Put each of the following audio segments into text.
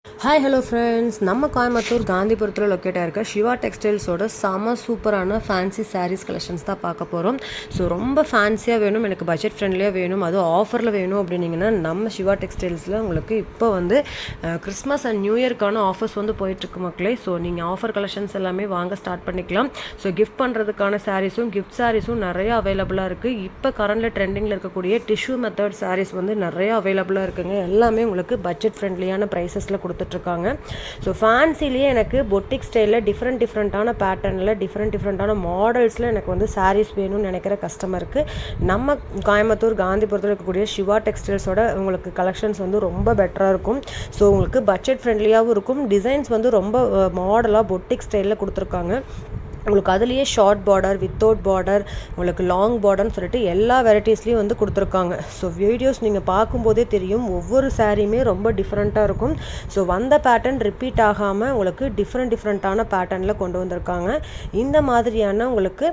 Hi hello friends, நம்ம Coimbatore காந்திபுரத்தில் locate ஆகிருக்க Siva டெக்ஸ்டைல்ஸோட செம சூப்பரான ஃபேன்சி சாரீஸ் கலெக்ஷன்ஸ் தான் பார்க்க போகிறோம். ஸோ ரொம்ப ஃபேன்சியாக வேணும், எனக்கு பட்ஜெட் ஃப்ரெண்ட்லியாக வேணும், அதுவும் ஆஃபரில் வேணும் அப்படின்னிங்கன்னா நம்ம சிவா டெக்ஸ்டைல்ஸில் உங்களுக்கு இப்போ வந்து கிறிஸ்மஸ் அண்ட் நியூ இயர்க்கான ஆஃபர்ஸ் வந்து போயிட்டுருக்கு மக்களே. ஸோ நீங்கள் ஆஃபர் கலெக்ஷன்ஸ் எல்லாமே வாங்க ஸ்டார்ட் பண்ணிக்கலாம். ஸோ கிஃப்ட் பண்ணுறதுக்கான சாரீஸும் கிஃப்ட் சாரீஸும் நிறைய அவைலபிளாக இருக்குது. இப்போ கரண்டில் ட்ரெண்டிங்கில் இருக்கக்கூடிய டிஷ்யூ மெத்தட் சாரீஸ் வந்து நிறைய அவைலபிளாக இருக்குங்க. எல்லாமே உங்களுக்கு பட்ஜெட் ஃப்ரெண்ட்லியான ப்ரைஸஸில் கொடுத்துட்ருக்காங்க. ஸோ ஃபேன்சிலேயே எனக்கு பொட்டிக் ஸ்டைலில் டிஃப்ரெண்ட்டான பேட்டர்னில் டிஃப்ரெண்ட்டான மாடல்ஸில் எனக்கு வந்து சாரீஸ் வேணும்னு நினைக்கிற கஸ்டமருக்கு நம்ம கோயம்புத்தூர் காந்திபுரத்தில் இருக்கக்கூடிய சிவா டெக்ஸ்டைல்ஸோட உங்களுக்கு கலெக்ஷன்ஸ் வந்து ரொம்ப பெட்டராக இருக்கும். ஸோ உங்களுக்கு பட்ஜெட் ஃப்ரெண்ட்லியாகவும் இருக்கும். டிசைன்ஸ் வந்து ரொம்ப மாடலாக பொட்டிக் ஸ்டைலில் கொடுத்துருக்காங்க. உங்களுக்கு அதுலேயே ஷார்ட் பார்டர், வித்தவுட் பார்டர், உங்களுக்கு லாங் பார்டர்னு சொல்லிட்டு எல்லா வெரைட்டிஸ்லேயும் வந்து கொடுத்துருக்காங்க. ஸோ வீடியோஸ் நீங்கள் பார்க்கும்போதே தெரியும், ஒவ்வொரு சாரியுமே ரொம்ப டிஃப்ரெண்ட்டாக இருக்கும். ஸோ வந்த பேட்டர்ன் ரிப்பீட் ஆகாமல் உங்களுக்கு டிஃப்ரெண்ட்டான பேட்டர்னில் கொண்டு வந்திருக்காங்க. இந்த மாதிரியான உங்களுக்கு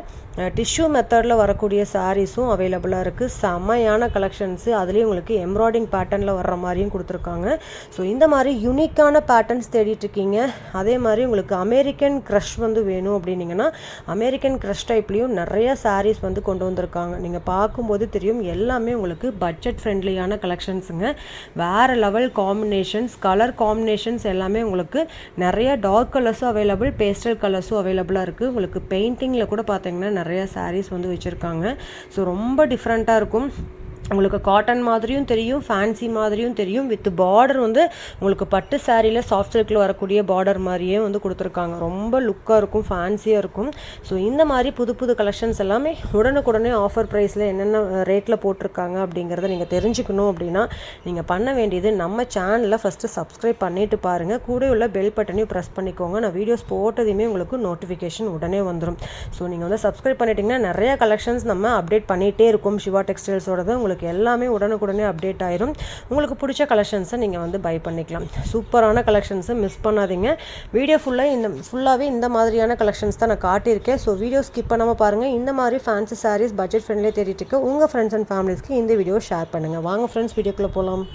டிஷ்யூ மெத்தடில் வரக்கூடிய சாரீஸும் அவைலபிளாக இருக்குது. செம்மையான கலெக்ஷன்ஸு, அதுலேயும் உங்களுக்கு எம்ப்ராய்டிங் பேட்டர்னில் வர்ற மாதிரியும் கொடுத்துருக்காங்க. ஸோ இந்த மாதிரி யூனிக்கான பேட்டர்ன்ஸ் தேடிட்டுருக்கீங்க, அதே மாதிரி உங்களுக்கு அமெரிக்கன் க்ரஷ் வந்து வேணும் அப்படின்னீங்கன்னா அமெரிக்கன் க்ரஷ் டைப்லேயும் நிறைய சாரீஸ் வந்து கொண்டு வந்திருக்காங்க. நீங்கள் பார்க்கும்போது தெரியும், எல்லாமே உங்களுக்கு பட்ஜெட் ஃப்ரெண்ட்லியான கலெக்ஷன்ஸுங்க. வேறு லெவல் காம்பினேஷன்ஸ், கலர் காம்பினேஷன்ஸ் எல்லாமே உங்களுக்கு நிறைய டார்க் கலர்ஸும் அவைலபிள், பேஸ்டல் கலர்ஸும் அவைலபிளாக இருக்குது. உங்களுக்கு பெயிண்டிங்கில் கூட பார்த்தீங்கன்னா நிறைய சாரீஸ் வந்து வச்சுருக்காங்க. ஸோ ரொம்ப டிஃப்ரெண்ட்டாக இருக்கும். உங்களுக்கு காட்டன் மாதிரியும் தெரியும், ஃபேன்சி மாதிரியும் தெரியும். வித் பார்டர் வந்து உங்களுக்கு பட்டு சாரியில் சாஃப்ட் சில்கில் வரக்கூடிய பார்டர் மாதிரியே வந்து கொடுத்துருக்காங்க. ரொம்ப லுக்காக இருக்கும், ஃபேன்சியாக இருக்கும். ஸோ இந்த மாதிரி புது கலெக்ஷன்ஸ் எல்லாமே உடனுக்குடனே ஆஃபர் ப்ரைஸில் என்னென்ன ரேட்டில் போட்டிருக்காங்க அப்படிங்கிறத நீங்கள் தெரிஞ்சுக்கணும் அப்படின்னா நீங்கள் பண்ண வேண்டியது நம்ம சேனலில் ஃபஸ்ட்டு சப்ஸ்கிரைப் பண்ணிவிட்டு பாருங்கள். கூட உள்ள பெல் பட்டனையும் ப்ரெஸ் பண்ணிக்கோங்க. நான் வீடியோஸ் போட்டதையுமே உங்களுக்கு நோட்டிஃபிகேஷன் உடனே வந்துடும். ஸோ நீங்கள் வந்து சப்ஸ்கிரைப் பண்ணிட்டீங்கன்னா நிறைய கலெக்ஷன்ஸ் நம்ம அப்டேட் பண்ணிகிட்டே இருக்கும். சிவா டெக்ஸ்டைல்ஸோடது உங்களுக்கு எல்லாமே உடனுக்குடனே அப்டேட் ஆயிரும். உங்களுக்கு பிடிச்ச கலெக்ஷன்ஸை நீங்கள் வந்து பை பண்ணிக்கலாம். சூப்பரான கலெக்ஷன்ஸை மிஸ் பண்ணாதீங்க. வீடியோ ஃபுல்லாகவே இந்த மாதிரியான கலெக்ஷன்ஸ் தான் நான் காட்டியிருக்கேன். ஸோ வீடியோ ஸ்கிப் பண்ணாமல் பாருங்கள். இந்த மாதிரி ஃபேன்சி சாரீஸ் பட்ஜெட் ஃப்ரெண்ட்லியே தேடிட்டு இருக்க உங்கள் ஃப்ரெண்ட்ஸ் அண்ட் ஃபேமிலிஸ்க்கு இந்த வீடியோ ஷேர் பண்ணுங்கள். வாங்க ஃப்ரெண்ட்ஸ், வீடியோக்குள்ளே போகலாம்.